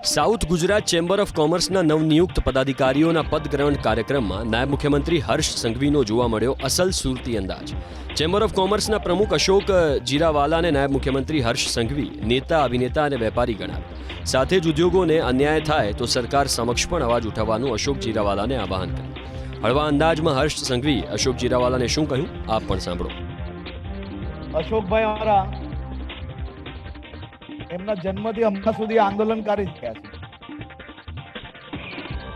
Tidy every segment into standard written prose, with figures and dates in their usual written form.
South Gujarat chamber of કોમર્સના નવનિયુક્ત પદાધિકારીઓના પદગ્રહણ કાર્યક્રમમાં નાયબ મુખ્યમંત્રી હર્ષ સંઘવીનો જોવા મળ્યો અસલ સુરતી અંદાજ. ચેમ્બર ઓફ કોમર્સના પ્રમુખ અશોક જીરાવાલાને નાયબ મુખ્યમંત્રી હર્ષ સંઘવી નેતા, અભિનેતા અને વેપારી ગણાવ્યા. સાથે જ ઉદ્યોગોને અન્યાય થાય તો સરકાર સમક્ષ પણ અવાજ ઉઠાવવાનું અશોક જીરાવાલાને આહ્વાન કર્યું. હળવા અંદાજમાં હર્ષ સંઘવી અશોક જીરાવાલાને શું કહ્યું, આપ પણ સાંભળો. અશોકભાઈ અમારા એમના જન્મથી હમણાં સુધી આંદોલનકારી જ રહ્યા છે.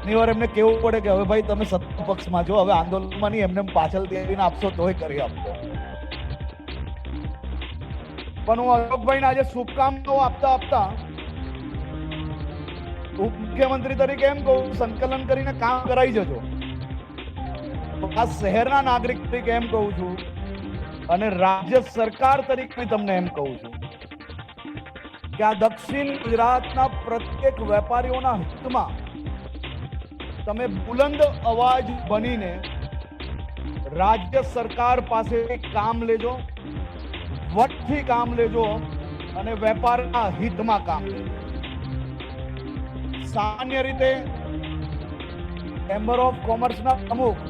ઘણી વાર એમને કેવું પડે કે હવે ભાઈ તમે સત્તા પક્ષમાં છો, હવે આંદોલનમાં નહીં, એમને પાછળથી આવીને આપશો તોય કરી આપશો. પણ હું અશોકભાઈને આજે શુભકામનાઓ આપતા ઉપમુખ્યમંત્રી તરીકે એમ કહું, સંકલન કરીને કામ કરાવી જજો. આ શહેરના નાગરિક તરીકે એમ કહું છું અને રાજ્ય સરકાર તરીકે તમને એમ કહું છું કે આ દક્ષિણ ગુજરાતના પ્રત્યેક વેપારીઓના હિતમાં તમે બુલંદ અવાજ બનીને રાજ્ય સરકાર પાસે કામ લેજો, વટથી કામ લેજો અને વેપારના હિતમાં કામ લેજો. સામાન્ય રીતે ચેમ્બર ઓફ કોમર્સના પ્રમુખ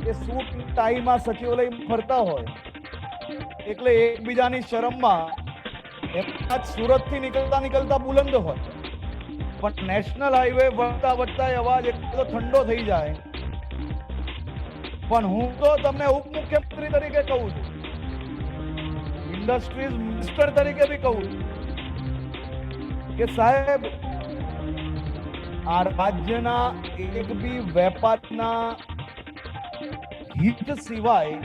એ સૂટ ટાઈમાં સચિવાલયમાં ફરતા હોય એટલે એકબીજાની શરમમાં સુરતથી નીકળતા બુલંદ હોય, પણ નેશનલ હાઈવે વળતા અવાજ એટલો ઠંડો થઈ જાય. પણ હું તો તમને ઉપમુખ્યમંત્રી તરીકે કહું છું, ઇન્ડસ્ટ્રીઝ મિનિસ્ટર તરીકે બી કહું છું કે સાહેબ, આ રાજ્યના એક બી વેપારના હિત સિવાય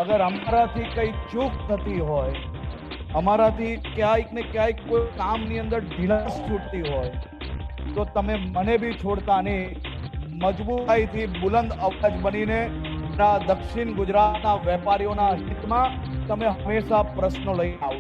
અગર અમારાથી કઈ ચૂક થતી હોય, અમારાથી ક્યાંક ને ક્યાંક કોઈ કામની અંદર ઢીલાસ છૂટતી હોય તો તમે મને બી છોડતા નહીં. મજબૂતાઈથી બુલંદ અવાજ બનીને દક્ષિણ ગુજરાતના વેપારીઓના હિતમાં તમે હંમેશા પ્રશ્નો લઈને આવો.